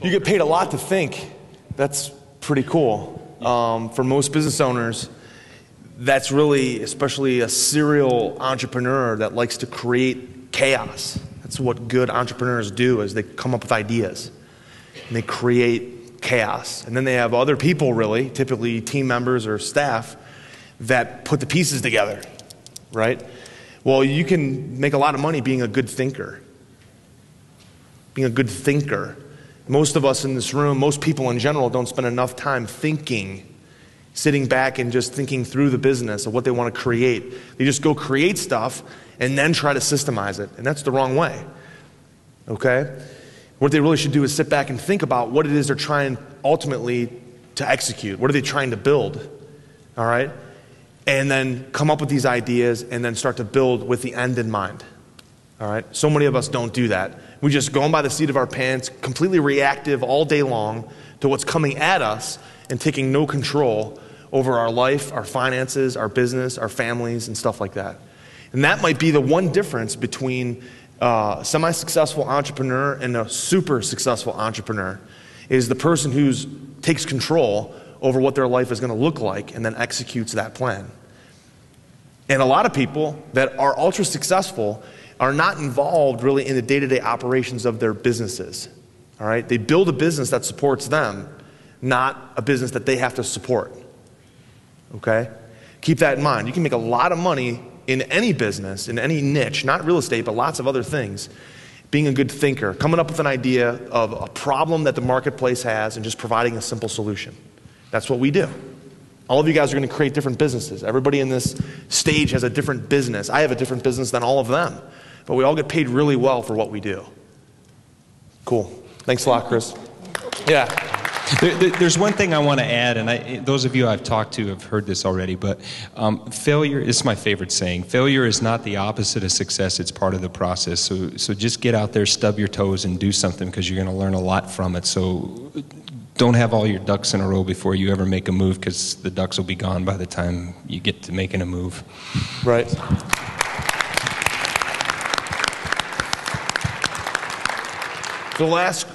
You get paid a lot to think. That's pretty cool. For most business owners, that's really, especially a serial entrepreneur that likes to create chaos. That's what good entrepreneurs do, is they come up with ideas and they create chaos. And then they have other people, really, typically team members or staff, that put the pieces together, right? Well, you can make a lot of money being a good thinker. Being a good thinker. Most of us in this room, most people in general, don't spend enough time thinking, sitting back and just thinking through the business of what they want to create. They just go create stuff and then try to systemize it, and that's the wrong way, okay? What they really should do is sit back and think about what it is they're trying ultimately to execute. What are they trying to build, all right? And then come up with these ideas and then start to build with the end in mind, all right? So many of us don't do that. We just go on by the seat of our pants, completely reactive all day long to what's coming at us and taking no control over our life, our finances, our business, our families, and stuff like that. And that might be the one difference between a semi-successful entrepreneur and a super successful entrepreneur, is the person who takes control over what their life is going to look like and then executes that plan. And a lot of people that are ultra successful are not involved really in the day-to-day operations of their businesses, all right? They build a business that supports them, not a business that they have to support, okay? Keep that in mind. You can make a lot of money in any business, in any niche, not real estate, but lots of other things. Being a good thinker, coming up with an idea of a problem that the marketplace has and just providing a simple solution. That's what we do. All of you guys are going to create different businesses. Everybody in this stage has a different business. I have a different business than all of them. But we all get paid really well for what we do. Cool. Thanks a lot, Chris. Yeah. There's one thing I want to add, and those of you I've talked to have heard this already, but failure is my favorite saying. Failure is not the opposite of success, it's part of the process. So just get out there, stub your toes, and do something, because you're going to learn a lot from it. So don't have all your ducks in a row before you ever make a move, because the ducks will be gone by the time you get to making a move. Right. The last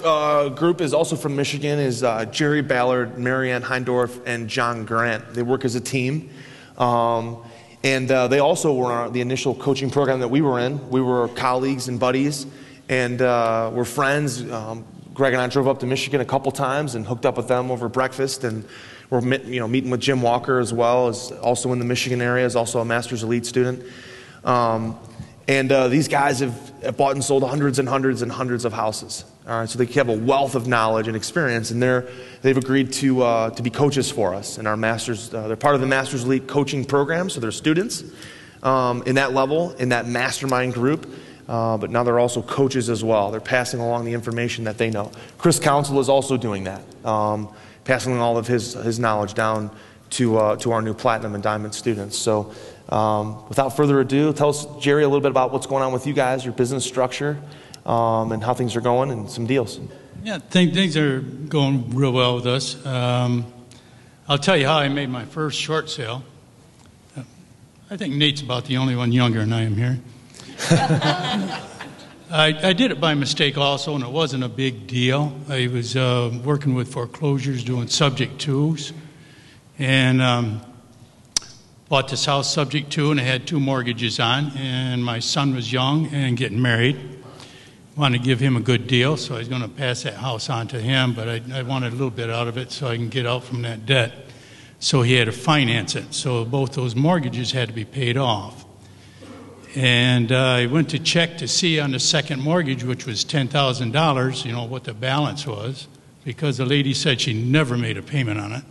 group is also from Michigan, is Jerry Ballard, Marianne Heindorf, and John Grant. They work as a team. And they also were on the initial coaching program that we were in. We were colleagues and buddies, and we're friends. Greg and I drove up to Michigan a couple times and hooked up with them over breakfast, and we're meeting with Jim Walker as well, as also in the Michigan area, is also a Master's Elite student. These guys have bought and sold hundreds and hundreds and hundreds of houses. All right, so they have a wealth of knowledge and experience, and they've agreed to be coaches for us in our Masters. They're part of the Masters Elite coaching program, so they're students in that level, in that mastermind group. But now they're also coaches as well. They're passing along the information that they know. Chris Council is also doing that, passing all of his knowledge down to our new Platinum and Diamond students. So without further ado, tell us, Jerry, a little bit about what's going on with you guys, your business structure, and how things are going, and some deals. Yeah, things are going real well with us. I'll tell you how I made my first short sale. I think Nate's about the only one younger than I am here. I did it by mistake also, and it wasn't a big deal. I was working with foreclosures, doing subject twos, and bought this house subject to, and I had 2 mortgages on, and my son was young and getting married. Wanted to give him a good deal, so I was going to pass that house on to him, but I wanted a little bit out of it so I can get out from that debt. So he had to finance it. So both those mortgages had to be paid off. And I went to check to see on the second mortgage, which was $10,000, you know, what the balance was, because the lady said she never made a payment on it.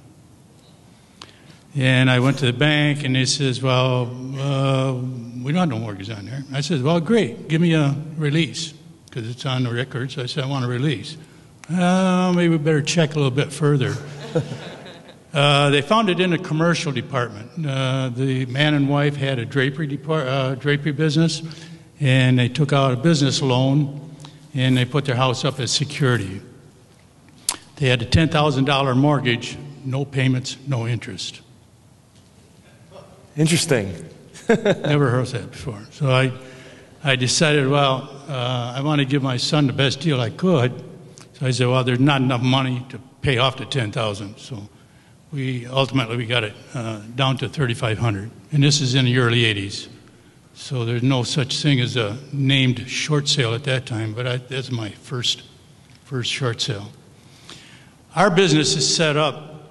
And I went to the bank, and they says, well, we don't have no mortgage on there. I said, well, great, give me a release, because it's on the records. I said, I want a release. Maybe we better check a little bit further. They found it in the commercial department. The man and wife had a drapery business, and they took out a business loan, and they put their house up as security. They had a $10,000 mortgage, no payments, no interest. Interesting. Never heard that before. So I decided, well, I want to give my son the best deal I could. So I said, well, there's not enough money to pay off the 10,000. So ultimately we got it down to 3,500. And this is in the early 80s. So there's no such thing as a named short sale at that time, but that's my first short sale. Our business is set up.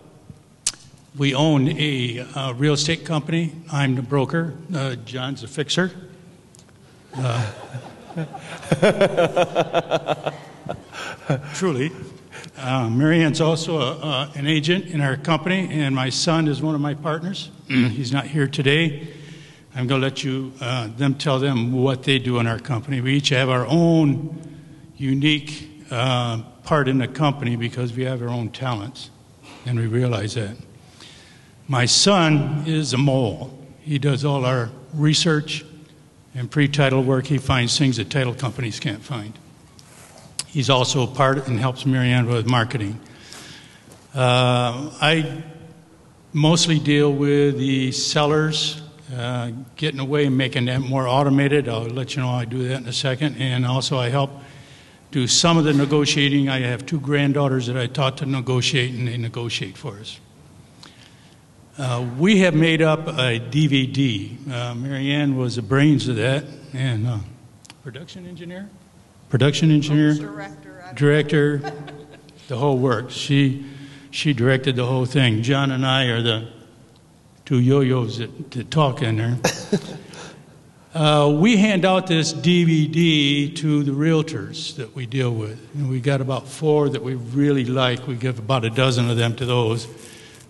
We own a real estate company. I'm the broker. John's the fixer. Truly. Mary Ann's also an agent in our company, and my son is one of my partners. He's not here today. I'm going to let you tell them what they do in our company. We each have our own unique part in the company because we have our own talents, and we realize that. My son is a mole. He does all our research and pre-title work. He finds things that title companies can't find. He's also a part and helps Mary Ann with marketing. I mostly deal with the sellers, getting away and making that more automated. I'll let you know how I do that in a second. And also I help do some of the negotiating. I have 2 granddaughters that I taught to negotiate, and they negotiate for us. We have made up a DVD. Mary Ann was the brains of that, and production engineer, director, the whole works. She directed the whole thing. John and I are the 2 yo-yos that talk in there. We hand out this DVD to the realtors that we deal with, and we got about 4 that we really like. We give about a dozen of them to those.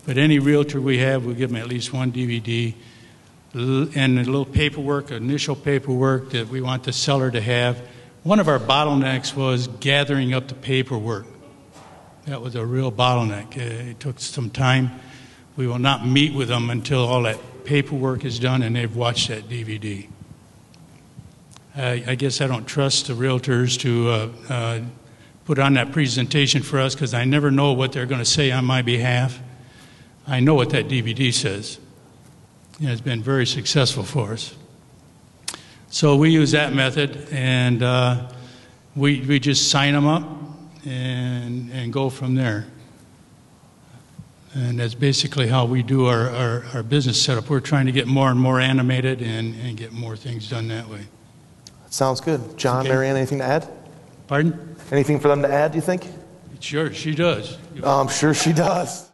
But any realtor we have, we give them at least 1 DVD and a little paperwork, initial paperwork that we want the seller to have. One of our bottlenecks was gathering up the paperwork. That was a real bottleneck. It took some time. We will not meet with them until all that paperwork is done and they've watched that DVD. I guess I don't trust the realtors to put on that presentation for us because I never know what they're going to say on my behalf. I know what that DVD says. And it's been very successful for us. So we use that method, and we just sign them up and go from there. And that's basically how we do our business setup. We're trying to get more and more animated and get more things done that way. That sounds good. John, okay. Mary Ann, anything to add? Pardon? Anything for them to add, do you think? Sure, she does. I'm sure she does.